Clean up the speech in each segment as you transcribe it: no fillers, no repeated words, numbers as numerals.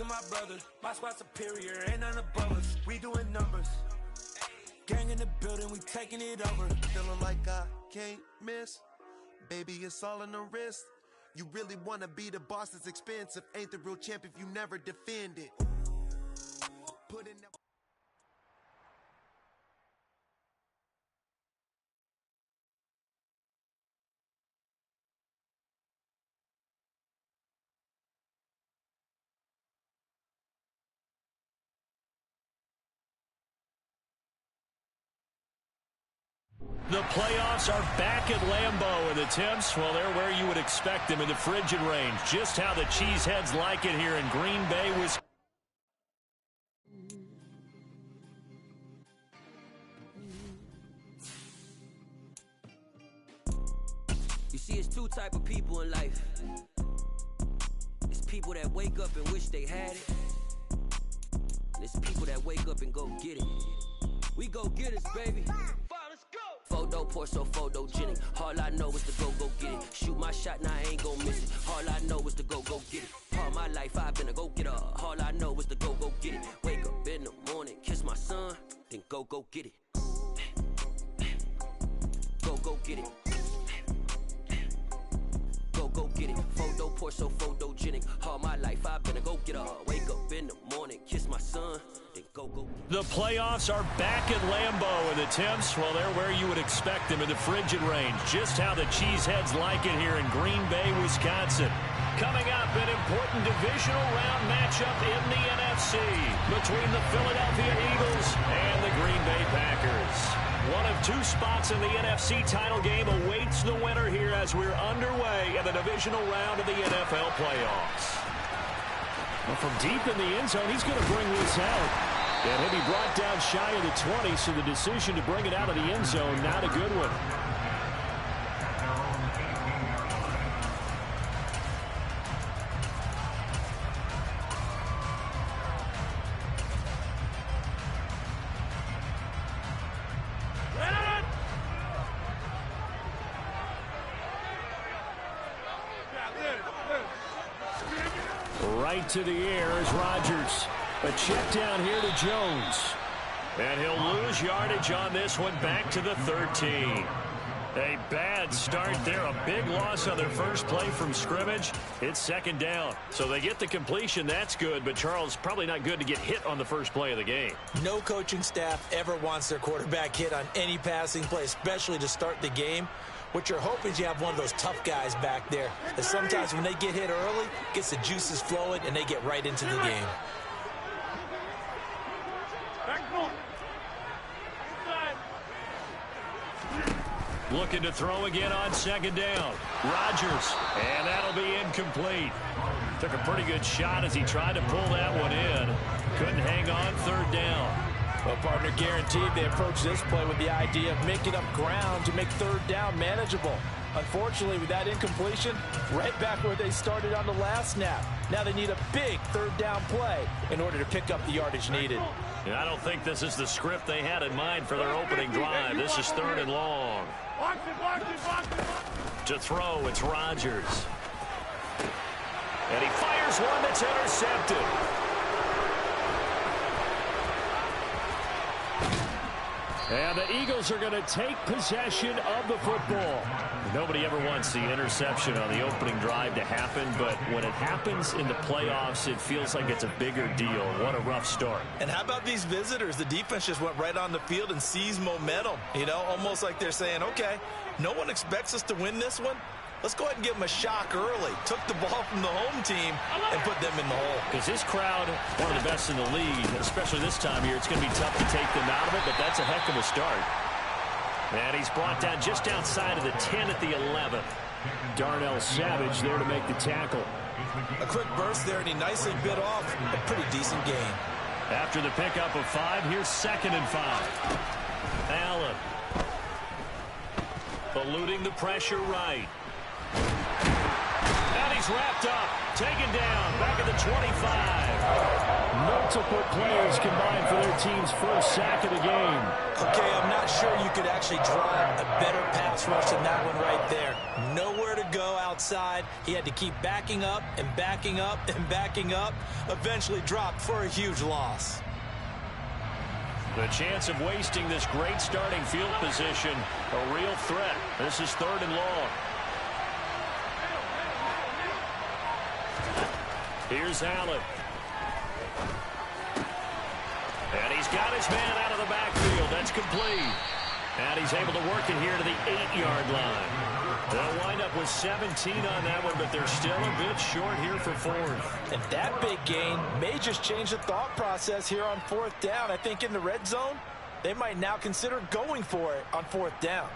to my brothers. My squad superior, ain't none above us. We doing numbers. Gang in the building, we taking it over. Feeling like I can't miss. Baby, it's all in the wrist. You really wanna be the boss, it's expensive. Ain't the real champ if you never defend it. Put in that. The playoffs are back at Lambeau, and the temps, well, they're where you would expect them in the frigid range. Just how the Cheeseheads like it here in Green Bay, Wisconsin. You see, it's two type of people in life. It's people that wake up and wish they had it. And it's people that wake up and go get it. We go get it, baby. Photo pour so photogenic. All I know is to go get it. Shoot my shot, now I ain't gon' miss it. All I know is to go get it. All my life I've been a go-getter. All I know is to go get it. Wake up in the morning, kiss my son, then go get it. Go get it. Go get it. Photo pour so photogenic. All my life I've been a go-getter. Wake up in the morning, kiss my son, then go get it. The playoffs are back at Lambeau, and the temps, well, they're where you would expect them in the frigid range. Just how the Cheeseheads like it here in Green Bay, Wisconsin. Coming up, an important divisional round matchup in the NFC between the Philadelphia Eagles and the Green Bay Packers. One of two spots in the NFC title game awaits the winner here as we're underway in the divisional round of the NFL playoffs. Well, from deep in the end zone, he's going to bring this out. And he'll be brought down shy of the 20, so the decision to bring it out of the end zone, not a good one. Right to the air is Rodgers. A check down here to Jones. And he'll lose yardage on this one, back to the 13. A bad start there. A big loss on their first play from scrimmage. It's second down. So they get the completion. That's good. But, Charles, probably not good to get hit on the first play of the game. No coaching staff ever wants their quarterback hit on any passing play, especially to start the game. What you're hoping is you have one of those tough guys back there that sometimes when they get hit early, gets the juices flowing, and they get right into the game. Looking to throw again on second down. Rodgers, and that'll be incomplete. Took a pretty good shot as he tried to pull that one in. Couldn't hang on third down. Well, partner, guaranteed they approach this play with the idea of making up ground to make third down manageable. Unfortunately, with that incompletion, right back where they started on the last snap. Now they need a big third down play in order to pick up the yardage needed. And I don't think this is the script they had in mind for their opening drive. This is third and long. To throw, it's Rodgers. And he fires one that's intercepted. And the Eagles are going to take possession of the football. Nobody ever wants the interception on the opening drive to happen, but when it happens in the playoffs, it feels like it's a bigger deal. What a rough start. And how about these visitors? The defense just went right on the field and seized momentum. You know, almost like they're saying, okay, no one expects us to win this one. Let's go ahead and give them a shock early. Took the ball from the home team and put them in the hole. Because this crowd, one of the best in the league, especially this time of year, it's going to be tough to take them out of it, but that's a heck of a start. And he's brought down just outside of the 10 at the 11. Darnell Savage there to make the tackle. A quick burst there, and he nicely bit off a pretty decent gain. After the pickup of 5, here's 2nd and 5. Allen. Eluding the pressure right. And he's wrapped up, taken down, back at the 25. Multiple players combined for their team's first sack of the game. Okay, I'm not sure you could actually draw a better pass rush than that one right there. Nowhere to go outside. He had to keep backing up and backing up and backing up. Eventually dropped for a huge loss. The chance of wasting this great starting field position, a real threat. This is 3rd and long. Here's Allen. And he's got his man out of the backfield. That's complete. And he's able to work it here to the 8-yard line. They'll wind up with 17 on that one, but they're still a bit short here for 4th. And that big gain may just change the thought process here on 4th down. I think in the red zone, they might now consider going for it on 4th down.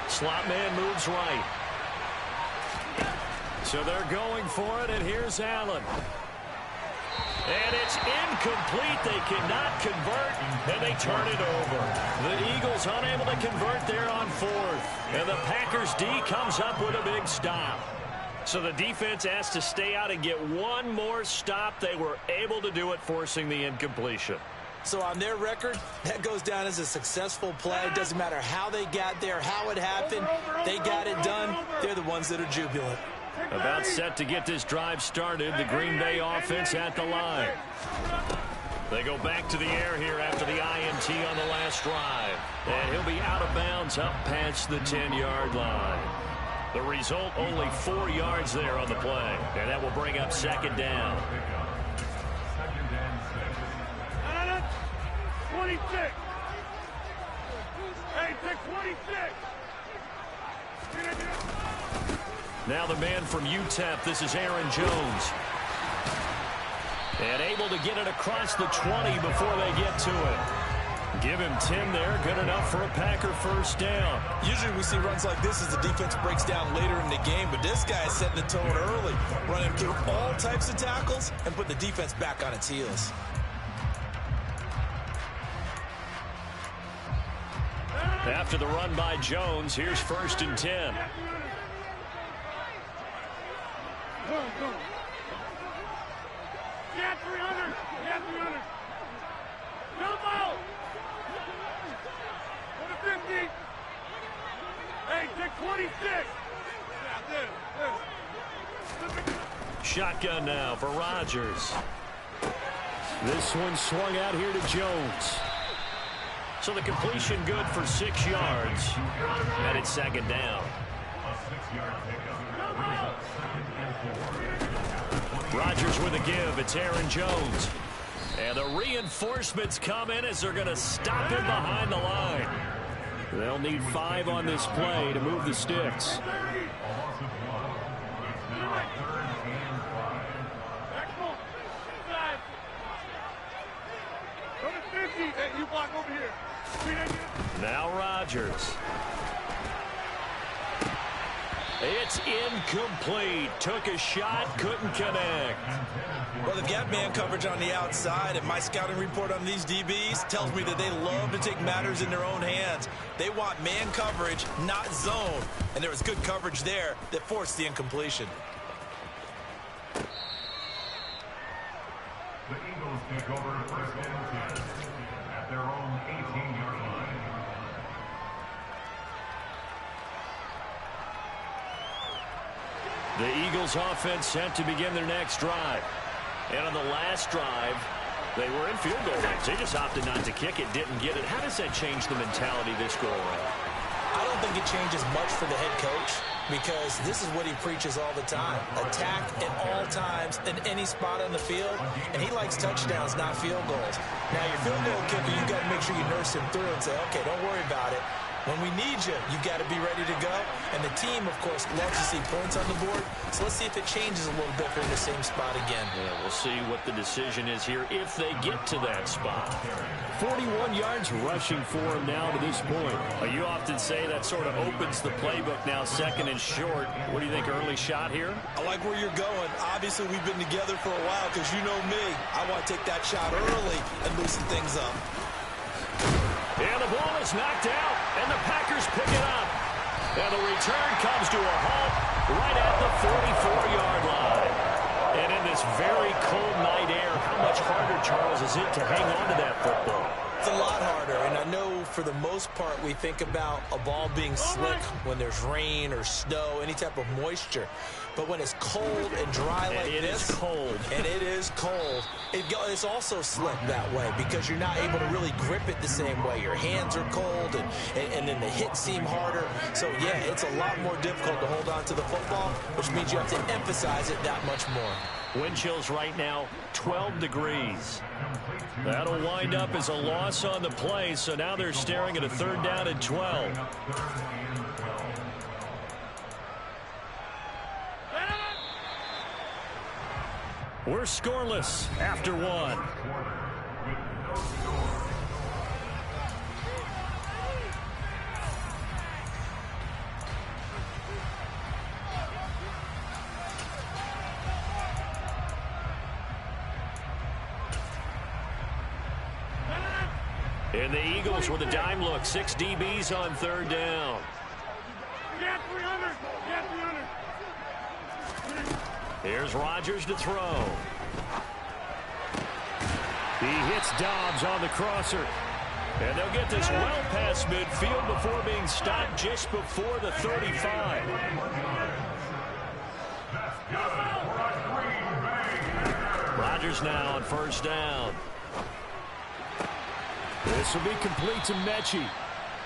Slot man moves right. So they're going for it, and here's Allen. And it's incomplete. They cannot convert, and they turn it over. The Eagles unable to convert there on 4th. And the Packers D comes up with a big stop. So the defense asked to stay out and get one more stop. They were able to do it, forcing the incompletion. So on their record, that goes down as a successful play. Doesn't matter how they got there, how it happened. They got it done. They're the ones that are jubilant. About set to get this drive started. The Green Bay offense at the line. They go back to the air here after the INT on the last drive. And he'll be out of bounds up past the 10-yard line. The result, only 4 yards there on the play. And that will bring up 2nd down. 26. Hey, take 26. Now the man from UTEP, this is Aaron Jones. And able to get it across the 20 before they get to it. Give him 10 there, good enough for a Packer 1st down. Usually we see runs like this as the defense breaks down later in the game, but this guy is setting the tone early, running through all types of tackles and put the defense back on its heels. After the run by Jones, here's 1st and 10. Yeah, 300. Yeah, 300. No ball. Go to 50. Hey, take 26. Shotgun now for Rodgers. This one swung out here to Jones. So the completion good for 6 yards. And it's 2nd down. Rodgers with a give. It's Aaron Jones. And the reinforcements come in as they're going to stop him behind the line. They'll need 5 on this play to move the sticks. Hey, you block over here. Now Rodgers. It's incomplete. Took a shot, couldn't connect. Well, they've got man coverage on the outside, and my scouting report on these DBs tells me that they love to take matters in their own hands. They want man coverage, not zone. And there was good coverage there that forced the incompletion. The Eagles take over 1st and 10 at their own 18-yard line. The Eagles offense set to begin their next drive. And on the last drive, they were in field goal range. They just opted not to kick it, didn't get it. How does that change the mentality this go around? I don't think it changes much for the head coach because this is what he preaches all the time. Attack at all times in any spot on the field, and he likes touchdowns, not field goals. Now, your field goal kicker, you've got to make sure you nurse him through and say, okay, don't worry about it. When we need you, you've got to be ready to go. And the team, of course, loves to see points on the board. So let's see if it changes a little bit for the same spot again. Yeah, we'll see what the decision is here if they get to that spot. 41 yards rushing for him now to this point. You often say that sort of opens the playbook now, 2nd and short. What do you think, early shot here? I like where you're going. Obviously, we've been together for a while because you know me. I want to take that shot early and loosen things up. And the ball is knocked out, and the Packers pick it up. And the return comes to a halt right at the 44-yard line. this very cold night air, how much harder, Charles, is it to hang on to that football? It's a lot harder, and I know for the most part we think about a ball being slick when there's rain or snow, any type of moisture. But when it's cold and dry like this, and it is cold, it's also slick that way because you're not able to really grip it the same way. Your hands are cold, and then the hits seem harder. So, yeah, it's a lot more difficult to hold on to the football, which means you have to emphasize it that much more. Wind chills right now, 12 degrees. That'll wind up as a loss on the play, so now they're staring at a 3rd down and 12. We're scoreless after 1. And the Eagles with a dime look. 6 DBs on 3rd down. Here's Rodgers to throw. He hits Dobbs on the crosser. And they'll get this well past midfield before being stopped just before the 35. Rodgers now on 1st down. This will be complete to Mechie.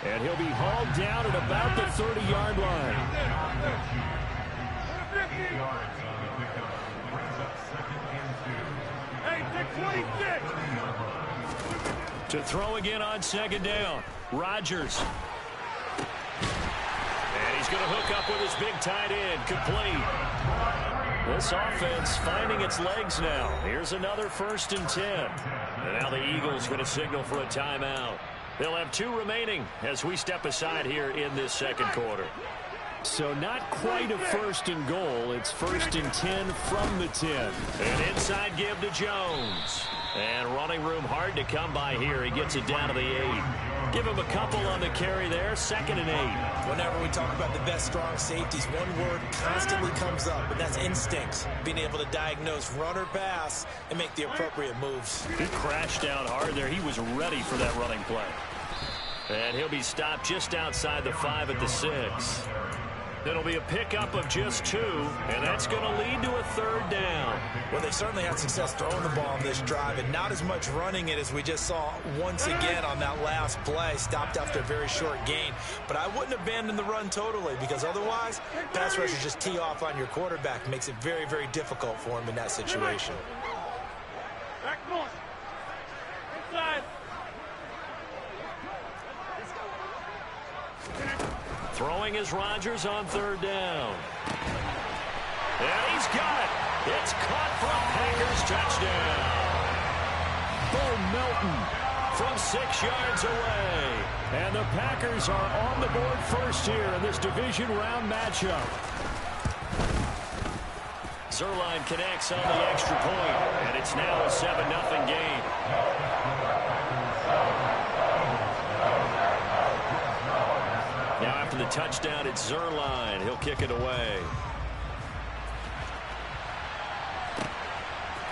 And he'll be hauled down at about the 30-yard line. To throw again on 2nd down. Rodgers. And he's going to hook up with his big tight end. Complete. This offense finding its legs now. Here's another 1st and 10. And now the Eagles going to signal for a timeout. They'll have 2 remaining as we step aside here in this 2nd quarter. So not quite a 1st and goal. It's 1st and 10 from the 10. An inside give to Jones. And running room hard to come by here. He gets it down to the 8. Give him a couple on the carry there. 2nd and 8. Whenever we talk about the best strong safeties, one word constantly comes up, and that's instincts. Being able to diagnose run or pass and make the appropriate moves. He crashed down hard there. He was ready for that running play. And he'll be stopped just outside the 5 at the 6. It'll be a pickup of just 2, and that's going to lead to a 3rd down. Well, they've certainly had success throwing the ball on this drive, and not as much running it as we just saw once again on that last play, stopped after a very short gain. But I wouldn't abandon the run totally, because otherwise, pass rushers just tee off on your quarterback. Makes it very, very difficult for him in that situation. Back north. Inside. Throwing is Rodgers on 3rd down. And he's got it. It's caught for a Packers touchdown. Bo Melton from 6 yards away. And the Packers are on the board first here in this division round matchup. Zerline connects on the extra point, and it's now a 7-0 game. Now after the touchdown, it's Zerline. He'll kick it away.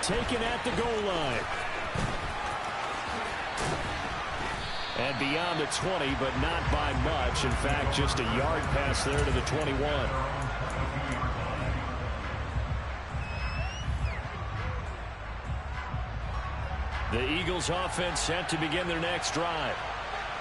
Taken at the goal line. And beyond the 20, but not by much. In fact, just a yard pass there to the 21. The Eagles offense set to begin their next drive.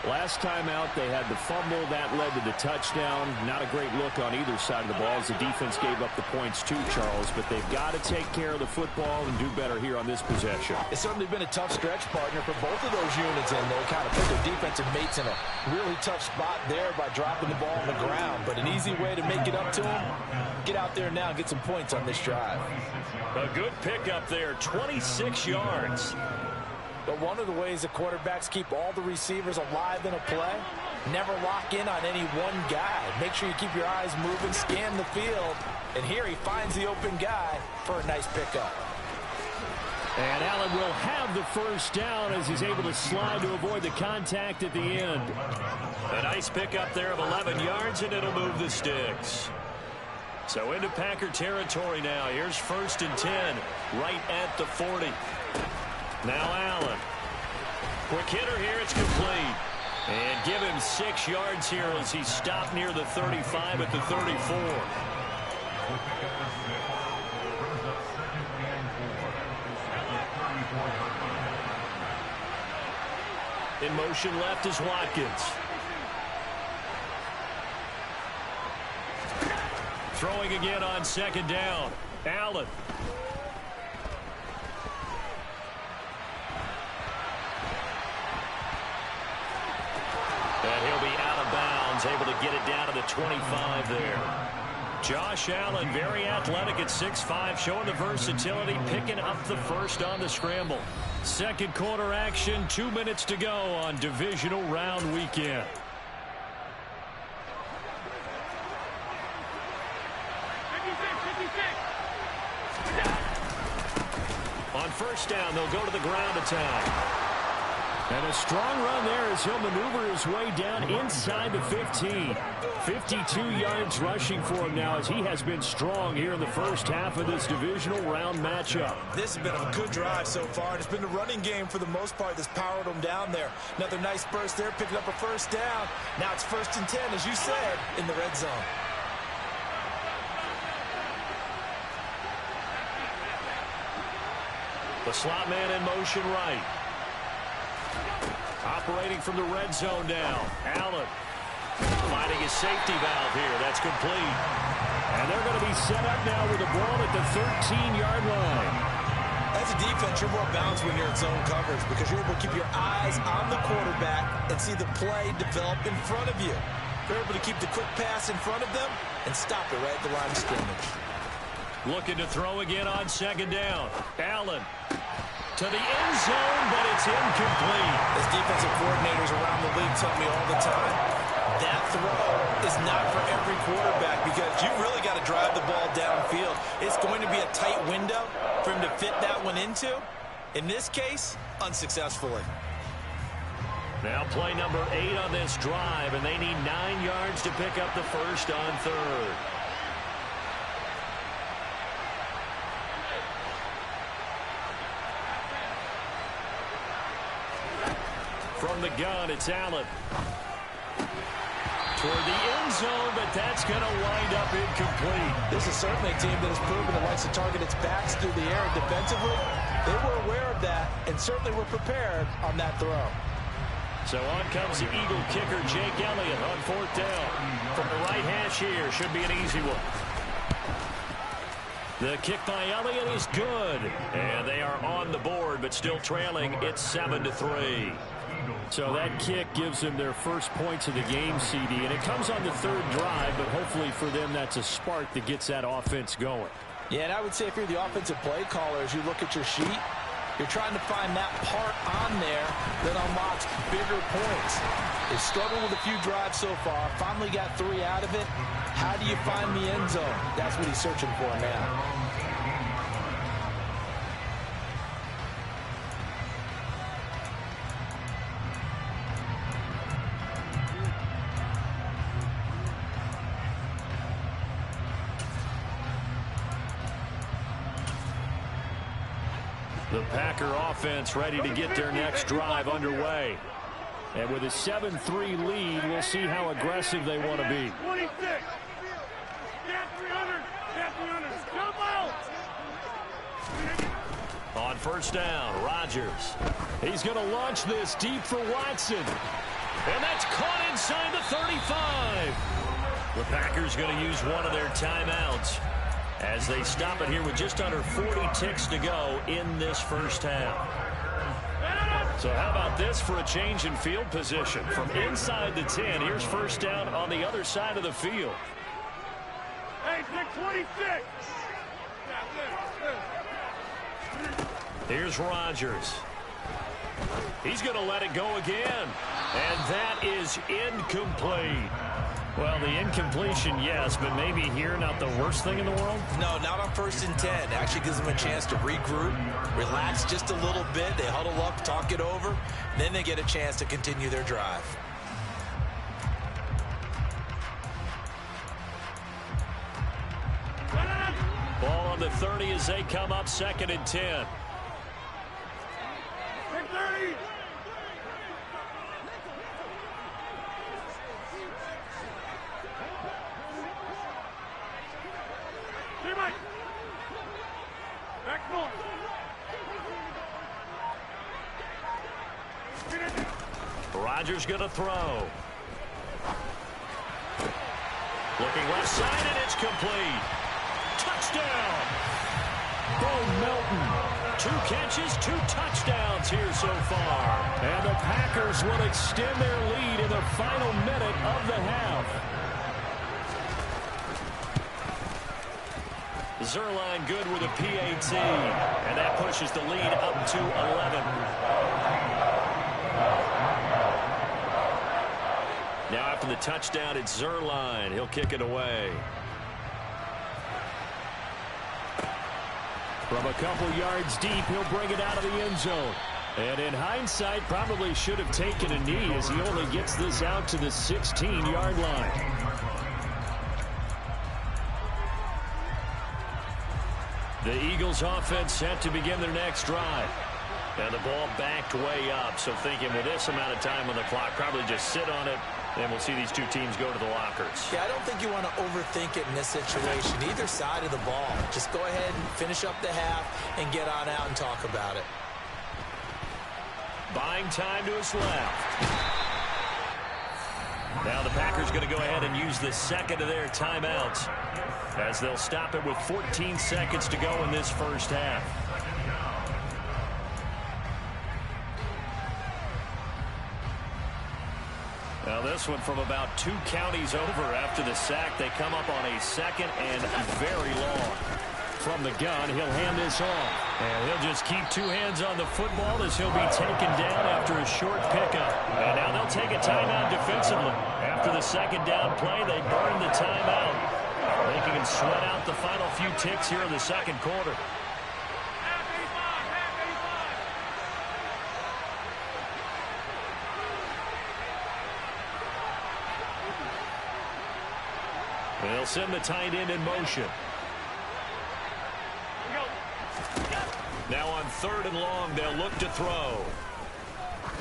Last time out, they had the fumble. That led to the touchdown. Not a great look on either side of the ball as the defense gave up the points too, Charles. But they've got to take care of the football and do better here on this possession. It's certainly been a tough stretch, partner, for both of those units, and they kind of put their defensive mates in a really tough spot there by dropping the ball on the ground. But an easy way to make it up to them, get out there now and get some points on this drive. A good pickup there, 26 yards. But one of the ways the quarterbacks keep all the receivers alive in a play, never lock in on any one guy. Make sure you keep your eyes moving, scan the field. And here he finds the open guy for a nice pickup. And Allen will have the first down as he's able to slide to avoid the contact at the end. A nice pickup there of 11 yards, and it'll move the sticks. So into Packer territory now. Here's 1st and 10, right at the 40. Now Allen. Quick hitter here. It's complete. And give him 6 yards here as he stopped near the 35 at the 34. In motion left is Watkins. Throwing again on 2nd down. Allen. And he'll be out of bounds, able to get it down to the 25 there. Josh Allen, very athletic at 6'5", showing the versatility, picking up the first on the scramble. Second quarter action, 2 minutes to go on divisional round weekend. On 1st down, they'll go to the ground attack. And a strong run there as he'll maneuver his way down inside the 15. 52 yards rushing for him now as he has been strong here in the first half of this divisional round matchup. This has been a good drive so far, and it's been the running game for the most part that's powered him down there. Another nice burst there, picking up a 1st down. Now it's 1st and 10, as you said, in the red zone. The slot man in motion right. Operating from the red zone now. Allen finding his safety valve here. That's complete. And they're going to be set up now with the ball at the 13-yard line. As a defense, you're more balanced when you're in zone coverage because you're able to keep your eyes on the quarterback and see the play develop in front of you. You're able to keep the quick pass in front of them and stop it right at the line of scrimmage. Looking to throw again on 2nd down. Allen to the end zone, but it's incomplete. As defensive coordinators around the league tell me all the time, that throw is not for every quarterback because you've really got to drive the ball downfield. It's going to be a tight window for him to fit that one into. In this case, unsuccessfully. Now play number 8 on this drive, and they need 9 yards to pick up the first on 3rd. From the gun, it's Allen. Toward the end zone, but that's going to wind up incomplete. This is certainly a team that has proven it likes to target its backs through the air defensively. They were aware of that and certainly were prepared on that throw. So on comes the Eagle kicker, Jake Elliott, on 4th down. From the right hash here, should be an easy one. The kick by Elliott is good. And they are on the board, but still trailing. It's 7-3. So that kick gives them their first points of the game, CD. And it comes on the 3rd drive, but hopefully for them that's a spark that gets that offense going. Yeah, and I would say if you're the offensive play caller, as you look at your sheet, you're trying to find that part on there that unlocks bigger points. They struggled with a few drives so far, finally got 3 out of it. How do you find the end zone? That's what he's searching for now. The Packer offense ready to get their next drive underway. And with a 7-3 lead, we'll see how aggressive they want to be. 26. Stand 300. Stand 300. Jump out. On 1st down, Rodgers. He's going to launch this deep for Watson. And that's caught inside the 35. The Packers going to use one of their timeouts as they stop it here with just under 40 ticks to go in this first half. So how about this for a change in field position? From inside the 10, here's 1st down on the other side of the field. Hey, 26. Here's Rodgers. He's going to let it go again. And that is incomplete. Well, the incompletion, yes, but maybe here not the worst thing in the world? No, not on 1st and 10. It actually gives them a chance to regroup, relax just a little bit. They huddle up, talk it over, then they get a chance to continue their drive. from the 30 as they come up 2nd and 10. Big 30. Teammate. Back north. Rodgers going to throw. Looking left side, and it's complete. Touchdown! Bo Melton. 2 catches, 2 touchdowns here so far. And the Packers will extend their lead in the final minute of the half. Zerline good with a PAT. And that pushes the lead up to 11. Now after the touchdown, it's Zerline. He'll kick it away. From a couple yards deep, he'll bring it out of the end zone. And in hindsight, probably should have taken a knee as he only gets this out to the 16-yard line. The Eagles offense set to begin their next drive. And the ball backed way up, so thinking with this amount of time on the clock, probably just sit on it, and we'll see these two teams go to the lockers. Yeah, I don't think you want to overthink it in this situation. Either side of the ball. Just go ahead and finish up the half and get on out and talk about it. Buying time to his left. Now the Packers going to go ahead and use the second of their timeouts as they'll stop it with 14 seconds to go in this first half. Now this one from about 2 counties over after the sack. They come up on a 2nd and very long. From the gun, he'll hand this off. And he'll just keep 2 hands on the football as he'll be taken down after a short pickup. And now they'll take a timeout defensively. After the 2nd down play, they burn the timeout. They can sweat out the final few ticks here in the 2nd quarter. They'll send the tight end in motion. Now on 3rd and long, they'll look to throw.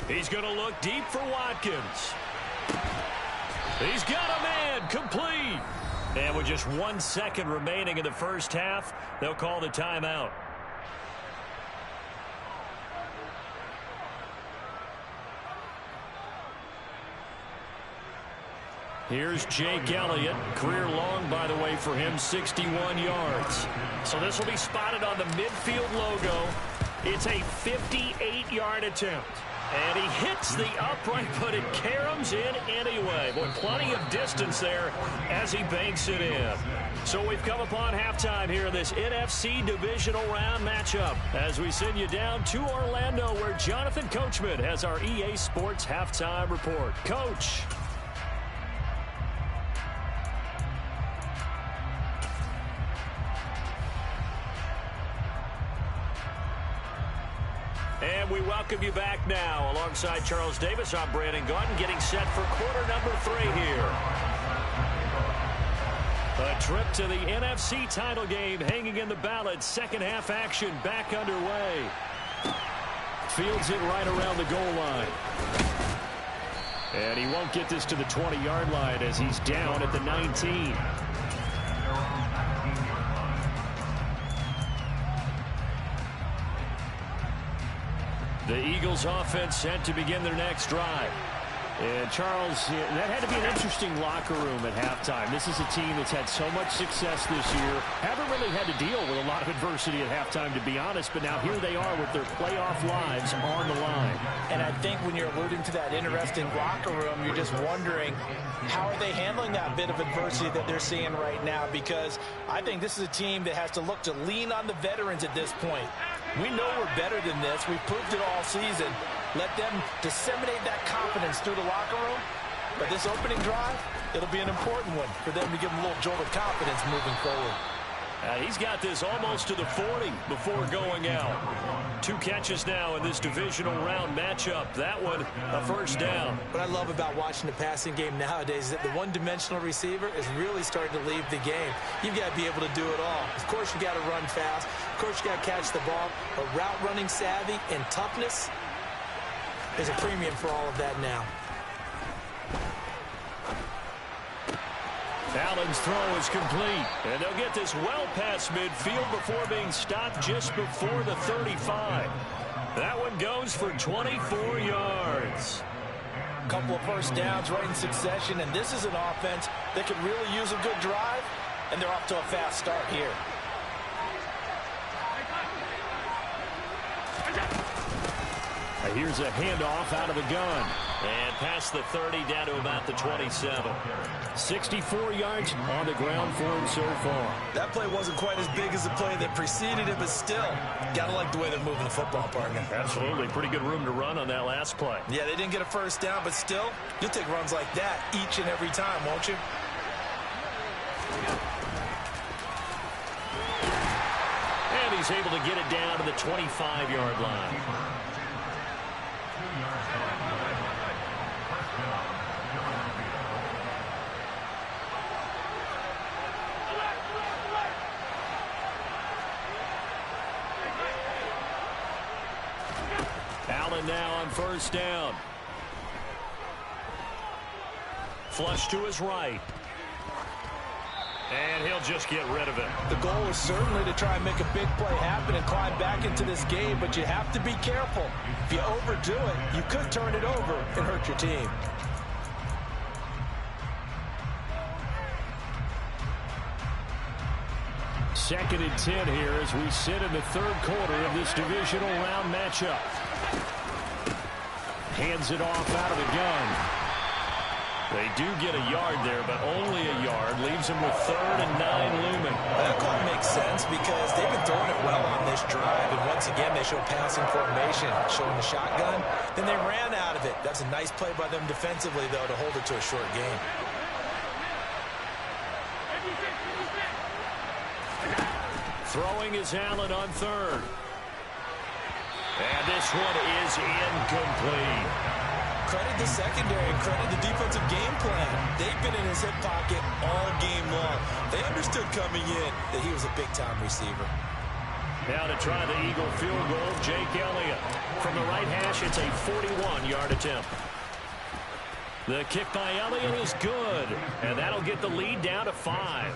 He's going to look deep for Watkins. He's got a man, complete. And with just 1 second remaining in the first half, they'll call the timeout. Here's Jake Elliott. Career long, by the way, for him, 61 yards. So this will be spotted on the midfield logo. It's a 58-yard attempt. And he hits the upright, but it caroms in anyway. Boy, plenty of distance there as he banks it in. So we've come upon halftime here in this NFC Divisional Round matchup as we send you down to Orlando where Jonathan Coachman has our EA Sports Halftime Report. Coach. And we welcome you back now. Alongside Charles Davis, I'm Brandon Gaudin, getting set for quarter number 3 here. A trip to the NFC title game hanging in the balance. Second half action back underway. Fields it right around the goal line. And he won't get this to the 20-yard line as he's down at the 19. The Eagles offense set to begin their next drive. And Charles, that had to be an interesting locker room at halftime. This is a team that's had so much success this year. Haven't really had to deal with a lot of adversity at halftime, to be honest. But now here they are with their playoff lives on the line. And I think when you're alluding to that interesting locker room, you're just wondering, how are they handling that bit of adversity that they're seeing right now? Because I think this is a team that has to look to lean on the veterans at this point. We know we're better than this. We've proved it all season. Let them disseminate that confidence through the locker room. But this opening drive, it'll be an important one for them to give them a little jolt of confidence moving forward. He's got this almost to the 40 before going out. 2 catches now in this divisional round matchup. That one, a first down. What I love about watching the passing game nowadays is that the one-dimensional receiver is really starting to leave the game. You've got to be able to do it all. Of course, you got to run fast. Of course, you got to catch the ball. But route running savvy and toughness is a premium for all of that now. Allen's throw is complete, and they'll get this well past midfield before being stopped just before the 35. That one goes for 24 yards. A couple of first downs right in succession, and this is an offense that could really use a good drive, and they're off to a fast start here. Here's a handoff out of the gun. And past the 30 down to about the 27. 64 yards on the ground for him so far. That play wasn't quite as big as the play that preceded it, but still, gotta like the way they're moving the football, partner. Absolutely. Pretty good room to run on that last play. Yeah, they didn't get a first down, but still, you'll take runs like that each and every time, won't you? And he's able to get it down to the 25-yard line. Allen now on first down. Flush to his right. And he'll just get rid of it. The goal is certainly to try and make a big play happen and climb back into this game, but you have to be careful. If you overdo it, you could turn it over and hurt your team. Second and 10 here as we sit in the third quarter of this divisional round matchup. Hands it off out of the gun. They do get a yard there, but only a yard. Leaves them with 3rd and 9 looming. That call makes sense because they've been throwing it well on this drive, and once again they show passing formation, showing the shotgun. Then they ran out of it. That's a nice play by them defensively, though, to hold it to a short game. Throwing is Allen on 3rd. And this one is incomplete. Credit the secondary and credit the defensive game plan. They've been in his hip pocket all game long. They understood coming in that he was a big-time receiver. Now to try the Eagle field goal, Jake Elliott. From the right hash, it's a 41-yard attempt. The kick by Elliott is good, and that'll get the lead down to 5.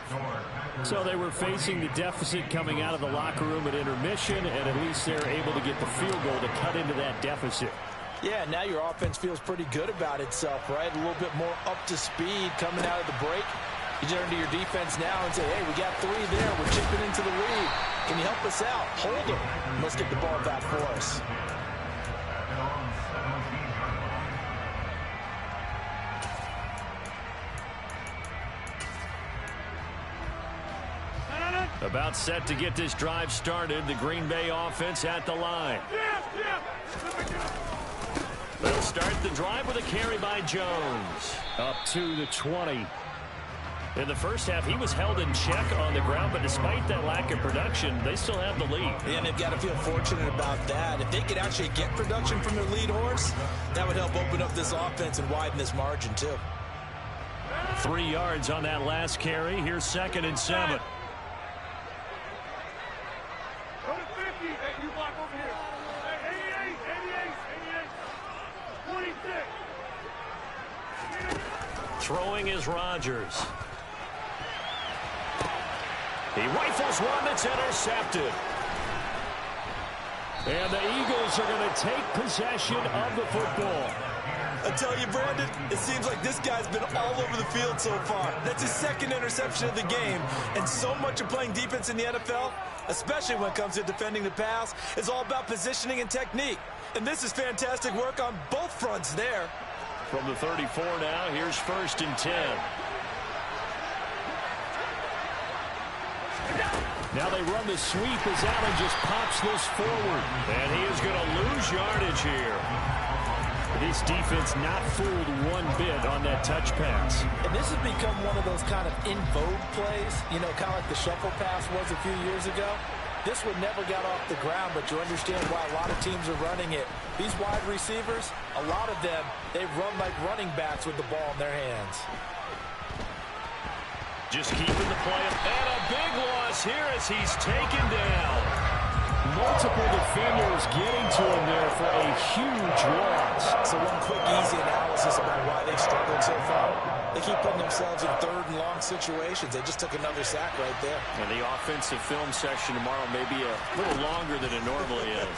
So they were facing the deficit coming out of the locker room at intermission, and at least they're able to get the field goal to cut into that deficit. Yeah, now your offense feels pretty good about itself, right? A little bit more up to speed coming out of the break. You turn to your defense now and say, hey, we got 3 there. We're chipping into the lead. Can you help us out? Hold them. Let's get the ball back for us. About set to get this drive started. The Green Bay offense at the line. They'll start the drive with a carry by Jones. Up to the 20. In the first half, he was held in check on the ground, but despite that lack of production, they still have the lead. And they've got to feel fortunate about that. If they could actually get production from their lead horse, that would help open up this offense and widen this margin, too. 3 yards on that last carry. Here's 2nd and 7. Go to 50. Hey, you block over here. Hey, 88, 26. Throwing is Rodgers. He rifles one that's intercepted. And the Eagles are going to take possession of the football. I tell you, Brandon, it seems like this guy's been all over the field so far. That's his 2nd interception of the game. And so much of playing defense in the NFL, especially when it comes to defending the pass, is all about positioning and technique. And this is fantastic work on both fronts there. From the 34 now, here's 1st and 10. Now they run the sweep as Allen just pops this forward. And he is going to lose yardage here. This defense not fooled one bit on that touch pass. And this has become one of those kind of in vogue plays, you know, kind of like the shuffle pass was a few years ago. This one never got off the ground, but you understand why a lot of teams are running it. These wide receivers, a lot of them, they run like running backs with the ball in their hands. Just keeping the play up. And a big loss here as he's taken down. Multiple defenders getting to him there for a huge loss. So one quick, easy analysis about why they've struggled so far. They keep putting themselves in third and long situations. They just took another sack right there. And the offensive film session tomorrow may be a little longer than it normally is.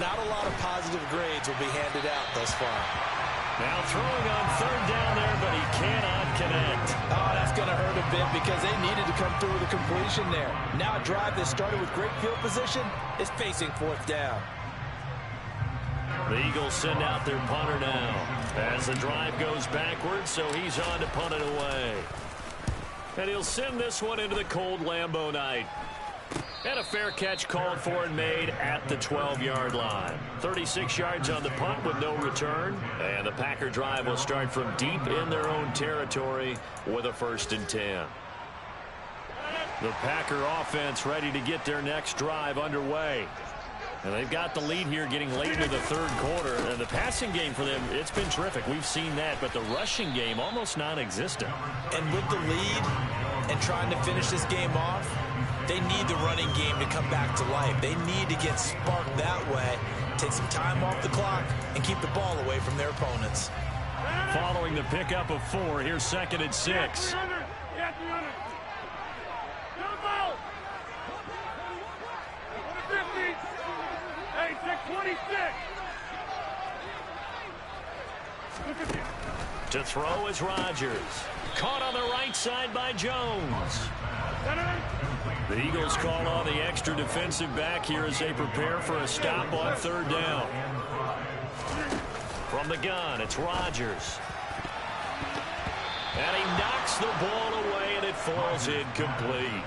Not a lot of positive grades will be handed out thus far. Now throwing on third down there, but he cannot connect. Oh, that's going to hurt a bit because they needed to come through with a completion there. Now a drive that started with great field position is facing fourth down. The Eagles send out their punter now as the drive goes backwards, so he's on to punt it away. And he'll send this one into the cold Lambeau night. And a fair catch called for and made at the 12-yard line. 36 yards on the punt with no return. And the Packer drive will start from deep in their own territory with a 1st and 10. The Packer offense ready to get their next drive underway. And they've got the lead here getting late into the third quarter. And the passing game for them, it's been terrific. We've seen that. But the rushing game, almost non-existent. And with the lead and trying to finish this game off, they need the running game to come back to life. They need to get sparked that way, take some time off the clock, and keep the ball away from their opponents. Following the pickup of 4, here's 2nd and 6. To throw is Rodgers. Caught on the right side by Jones. The Eagles call on the extra defensive back here as they prepare for a stop on 3rd down. From the gun, it's Rodgers. And he knocks the ball away, and it falls incomplete.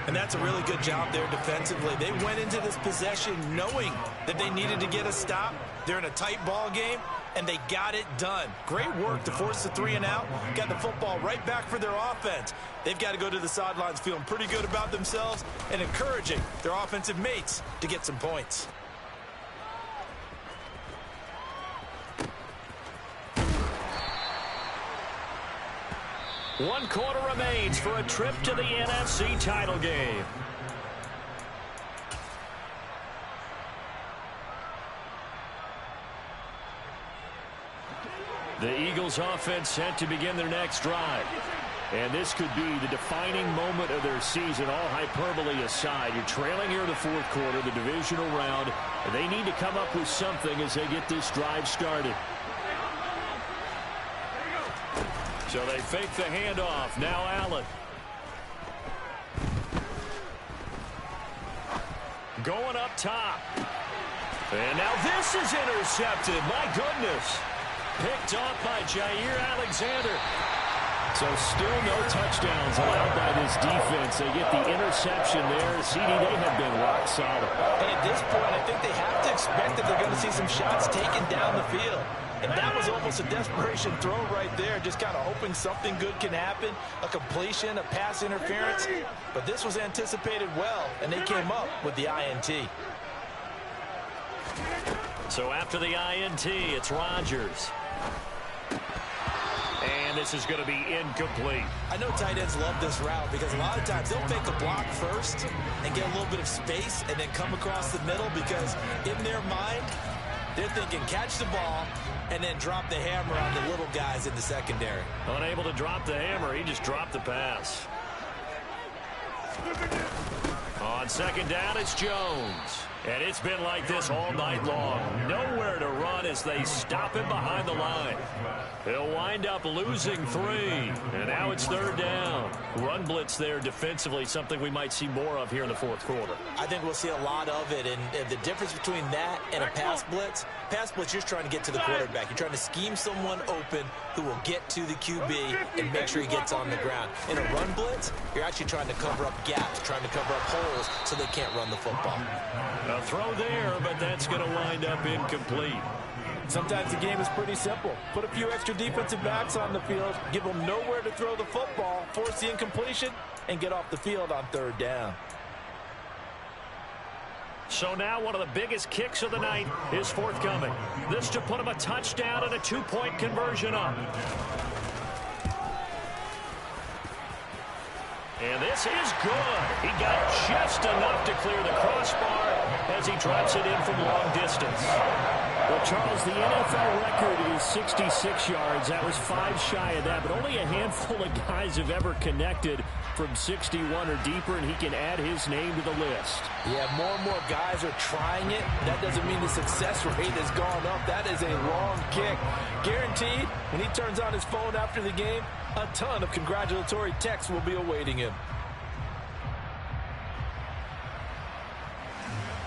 And that's a really good job there defensively. They went into this possession knowing that they needed to get a stop. They're in a tight ball game, and they got it done. Great work to force the 3 and out. Got the football right back for their offense. They've got to go to the sidelines feeling pretty good about themselves and encouraging their offensive mates to get some points. One quarter remains for a trip to the NFC title game. The Eagles offense set to begin their next drive. And this could be the defining moment of their season, all hyperbole aside. You're trailing here in the 4th quarter, the divisional round. And they need to come up with something as they get this drive started. So they fake the handoff. Now Allen. Going up top. And now this is intercepted. My goodness. Picked off by Jair Alexander. So still no touchdowns allowed by this defense. They get the interception there. CD, they have been rock solid. And at this point, I think they have to expect that they're going to see some shots taken down the field. And that was almost a desperation throw right there, just kind of hoping something good can happen, a completion, a pass interference. But this was anticipated well, and they came up with the INT. So after the INT, it's Rodgers. And this is going to be incomplete. I know tight ends love this route because a lot of times they'll fake a block first and get a little bit of space and then come across the middle because in their mind, they're thinking catch the ball and then drop the hammer on the little guys in the secondary. Unable to drop the hammer, he just dropped the pass. On 2nd down, it's Jones. And it's been like this all night long. Nowhere to run as they stop him behind the line. He'll wind up losing 3. And now it's 3rd down. Run blitz there defensively, something we might see more of here in the 4th quarter. I think we'll see a lot of it. And the difference between that and a pass blitz, you're just trying to get to the quarterback. You're trying to scheme someone open who will get to the QB and make sure he gets on the ground. In a run blitz, you're actually trying to cover up gaps, trying to cover up holes so they can't run the football. A throw there, but that's going to wind up incomplete. Sometimes the game is pretty simple. Put a few extra defensive backs on the field, give them nowhere to throw the football, force the incompletion, and get off the field on third down. So now one of the biggest kicks of the night is forthcoming. This to put him a touchdown and a 2-point conversion up. And this is good. He got just enough to clear the crossbar as he drops it in from long distance. Well, Charles, the NFL record is 66 yards. That was 5 shy of that, but only a handful of guys have ever connected from 61 or deeper, and he can add his name to the list. Yeah, more and more guys are trying it. That doesn't mean the success rate has gone up. That is a long kick. Guaranteed, when he turns on his phone after the game, a ton of congratulatory texts will be awaiting him.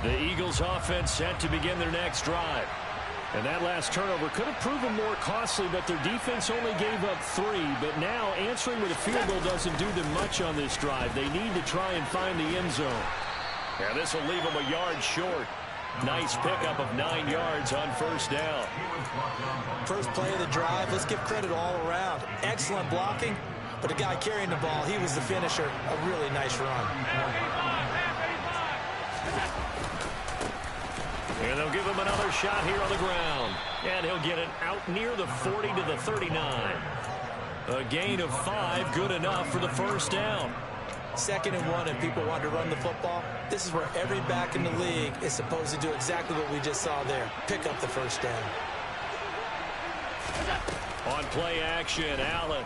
The Eagles offense set to begin their next drive. And that last turnover could have proven more costly, but their defense only gave up 3. But now answering with a field goal doesn't do them much on this drive. They need to try and find the end zone. And this will leave them a yard short. Nice pickup of 9 yards on first down. First play of the drive, let's give credit all around. Excellent blocking, but the guy carrying the ball, he was the finisher. A really nice run. And they'll give him another shot here on the ground. And he'll get it out near the 40 to the 39. A gain of 5, good enough for the first down. 2nd and 1, and people want to run the football. This is where every back in the league is supposed to do exactly what we just saw there. Pick up the first down. On play action, Allen.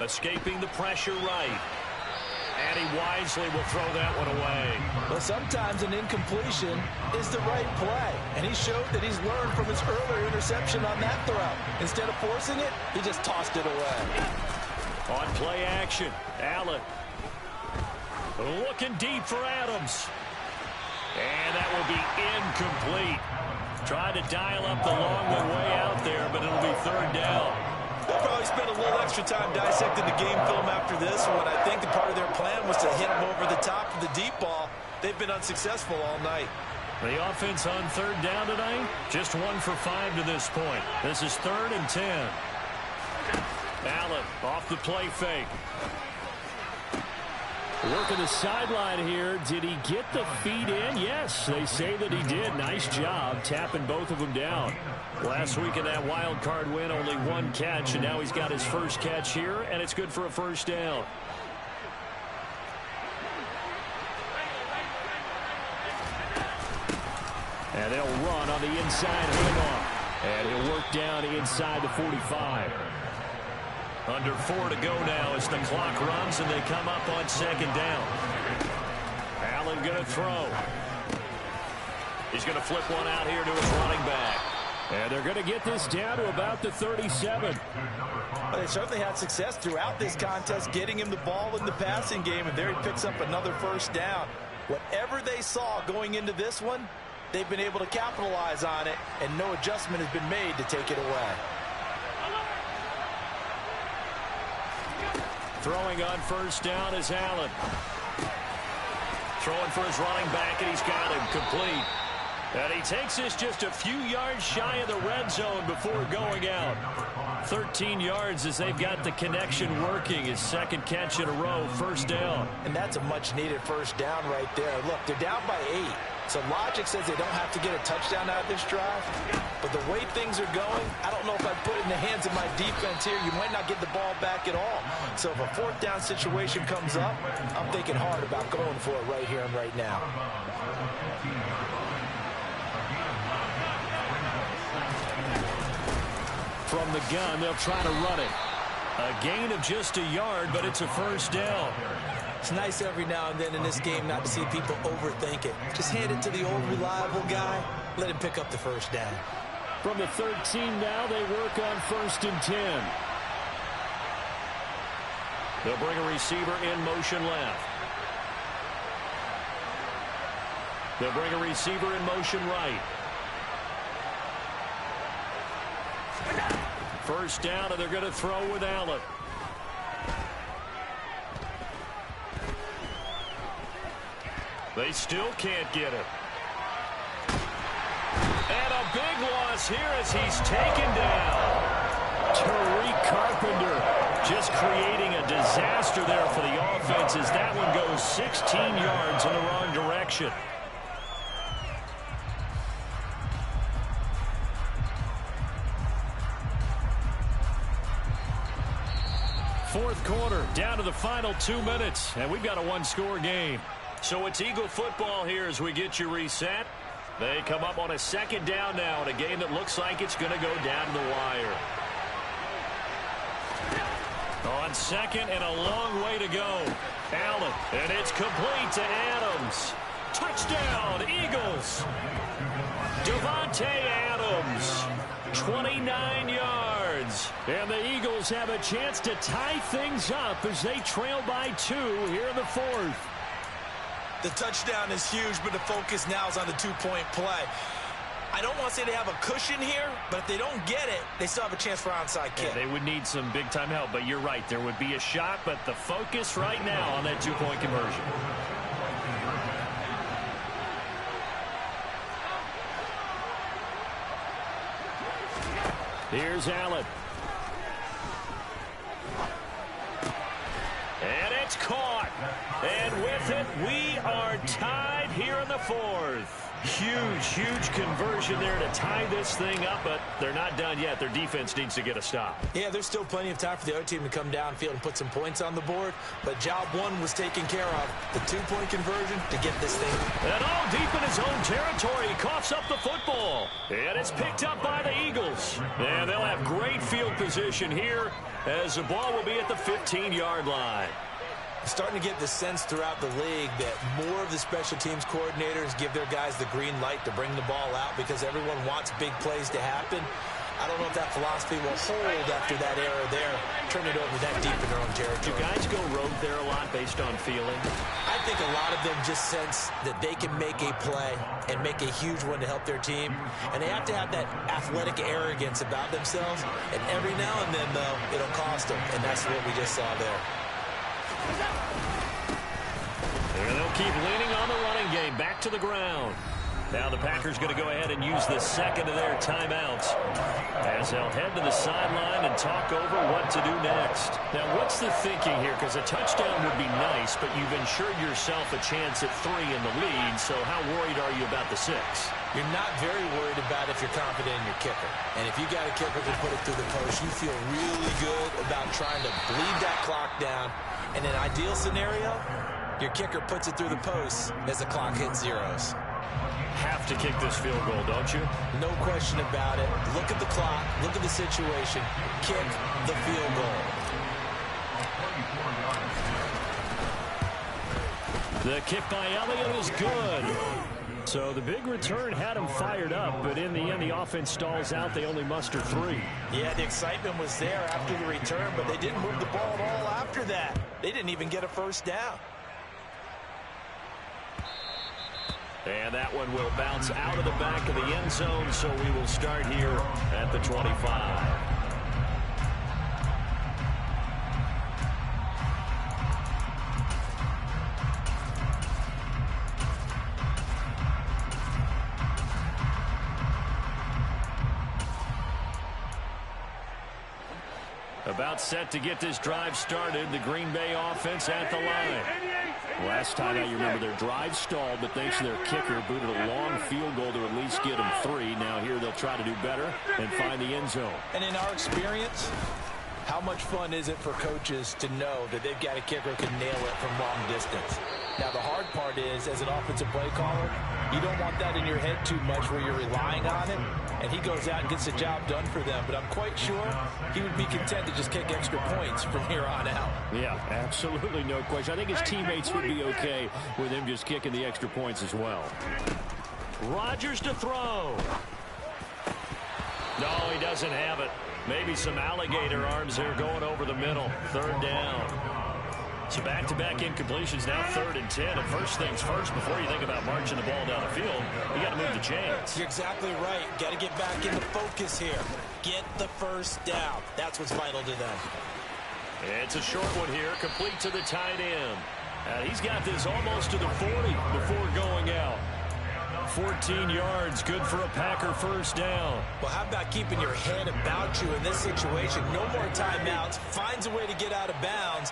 Escaping the pressure right. And he wisely will throw that one away. But sometimes an incompletion is the right play. And he showed that he's learned from his earlier interception on that throw. Instead of forcing it, he just tossed it away. On play action, Allen. Looking deep for Adams. And that will be incomplete. Tried to dial up the long way out there, but it'll be third down. They'll probably spend a little extra time dissecting the game film after this one. I think that part of their plan was to hit him over the top of the deep ball. They've been unsuccessful all night. The offense on third down tonight, just 1 for 5 to this point. This is 3rd and 10. Allen off the play fake. Working the sideline here. Did he get the feet in? Yes, they say that he did. Nice job tapping both of them down. Last week in that wild card win, only 1 catch, and now he's got his first catch here, and it's good for a first down. And they'll run on the inside handoff. And he'll work down inside the 45. Under 4 to go now as the clock runs, and they come up on 2nd down. Allen going to throw. He's going to flip one out here to his running back. And they're going to get this down to about the 37. But they certainly had success throughout this contest, getting him the ball in the passing game, and there he picks up another first down. Whatever they saw going into this one, they've been able to capitalize on it, and no adjustment has been made to take it away. Throwing on first down is Allen. Throwing for his running back, and he's got him complete. And he takes this just a few yards shy of the red zone before going out. 13 yards as they've got the connection working. His 2nd catch in a row, first down. And that's a much-needed first down right there. Look, they're down by 8. So logic says they don't have to get a touchdown out of this drive. But the way things are going, I don't know if I'd put it in the hands of my defense here. You might not get the ball back at all. So if a 4th down situation comes up, I'm thinking hard about going for it right here and right now. From the gun, they'll try to run it. A gain of just a yard, but it's a first down. It's nice every now and then in this game not to see people overthink it. Just hand it to the old reliable guy. Let him pick up the first down. From the 13 now, they work on 1st and 10. They'll bring a receiver in motion left. They'll bring a receiver in motion right. First down, and they're going to throw with Allen. They still can't get it. loss here as he's taken down. Tariq Carpenter just creating a disaster there for the offense as that one goes 16 yards in the wrong direction. Fourth quarter, down to the final 2 minutes, and we've got a one-score game. So it's Eagle football here as we get you reset. They come up on a second down now in a game that looks like it's going to go down to the wire. On second and a long way to go. Allen, and it's complete to Adams. Touchdown, Eagles. Devontae Adams, 29 yards. And the Eagles have a chance to tie things up as they trail by 2 here in the fourth. The touchdown is huge, but the focus now is on the two-point play. I don't want to say they have a cushion here, but if they don't get it, they still have a chance for onside kick. Yeah, they would need some big-time help, but you're right. There would be a shot, but the focus right now on that two-point conversion. Here's Allen. And it's caught. And with it, we are tied here in the fourth. Huge conversion there to tie this thing up, but they're not done yet. Their defense needs to get a stop. Yeah, there's still plenty of time for the other team to come downfield and put some points on the board, but job one was taken care of. The two-point conversion to get this thing. And all deep in his own territory, he coughs up the football. And it's picked up by the Eagles. And they'll have great field position here as the ball will be at the 15-yard line. Starting to get the sense throughout the league that more of the special teams coordinators give their guys the green light to bring the ball out because everyone wants big plays to happen. I don't know if that philosophy will hold after that error there. Turn it over that deep in their own territory. Do guys go rogue there a lot based on feeling? I think a lot of them just sense that they can make a play and make a huge one to help their team. And they have to have that athletic arrogance about themselves. And every now and then, though, it'll cost them. And that's what we just saw there. And they'll keep leaning on the running game. Back to the ground. Now the Packers going to go ahead and use the second of their timeouts as they'll head to the sideline and talk over what to do next. Now, what's the thinking here? Because a touchdown would be nice, but you've ensured yourself a chance at 3 in the lead, so how worried are you about the 6? You're not very worried about if you're confident in your kicker. And if you got a kicker to put it through the post, you feel really good about trying to bleed that clock down. In an ideal scenario, your kicker puts it through the post as the clock hits zeros. Have to kick this field goal, don't you? No question about it. Look at the clock. Look at the situation. Kick the field goal. The kick by Elliott is good. So the big return had him fired up, but in the end, the offense stalls out. They only muster 3. Yeah, the excitement was there after the return, but they didn't move the ball at all after that. They didn't even get a first down. And that one will bounce out of the back of the end zone, so we will start here at the 25. About set to get this drive started. The Green Bay offense at the line. Last time out, you remember their drive stalled, but thanks to their kicker, booted a long field goal to at least get them 3. Now here they'll try to do better and find the end zone. And in our experience, how much fun is it for coaches to know that they've got a kicker who can nail it from long distance? Now, the hard part is, as an offensive play caller, you don't want that in your head too much where you're relying on him, and he goes out and gets the job done for them. But I'm quite sure he would be content to just kick extra points from here on out. Yeah, absolutely no question. I think his teammates would be okay with him just kicking the extra points as well. Rodgers to throw. No, he doesn't have it. Maybe some alligator arms there going over the middle. 3rd down. So back-to-back incompletions, now 3rd and 10. And first things first, before you think about marching the ball down the field, you got to move the chains. You're exactly right. Got to get back into focus here. Get the first down. That's what's vital to them. It's a short one here, complete to the tight end. He's got this almost to the 40 before going out. 14 yards, good for a Packer first down. Well, how about keeping your head about you in this situation? No more timeouts. Finds a way to get out of bounds.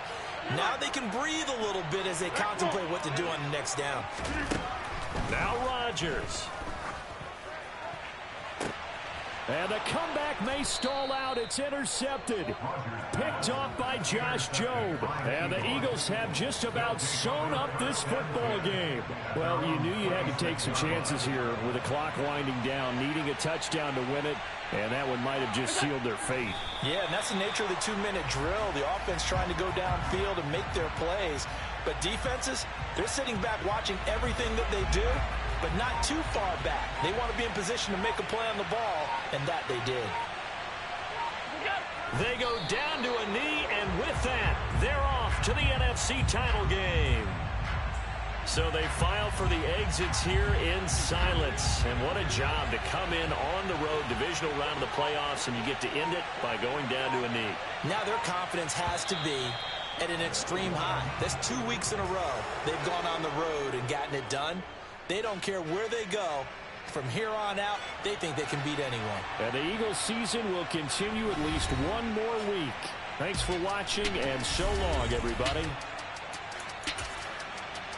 Now they can breathe a little bit as they contemplate what to do on the next down. Now Rodgers. And the comeback may stall out. It's intercepted. Picked off by Josh Jobe. And the Eagles have just about sewn up this football game. Well, you knew you had to take some chances here with the clock winding down, needing a touchdown to win it. And that one might have just sealed their fate. Yeah, and that's the nature of the 2-minute drill. The offense trying to go downfield and make their plays. But defenses, they're sitting back watching everything that they do, but not too far back. They want to be in position to make a play on the ball, and that they did. They go down to a knee, and with that, they're off to the NFC title game. So they file for the exits here in silence. And what a job to come in on the road, divisional round of the playoffs, and you get to end it by going down to a knee. Now their confidence has to be at an extreme high. That's 2 weeks in a row they've gone on the road and gotten it done. They don't care where they go. From here on out, they think they can beat anyone. And the Eagles season will continue at least one more week. Thanks for watching, and so long, everybody.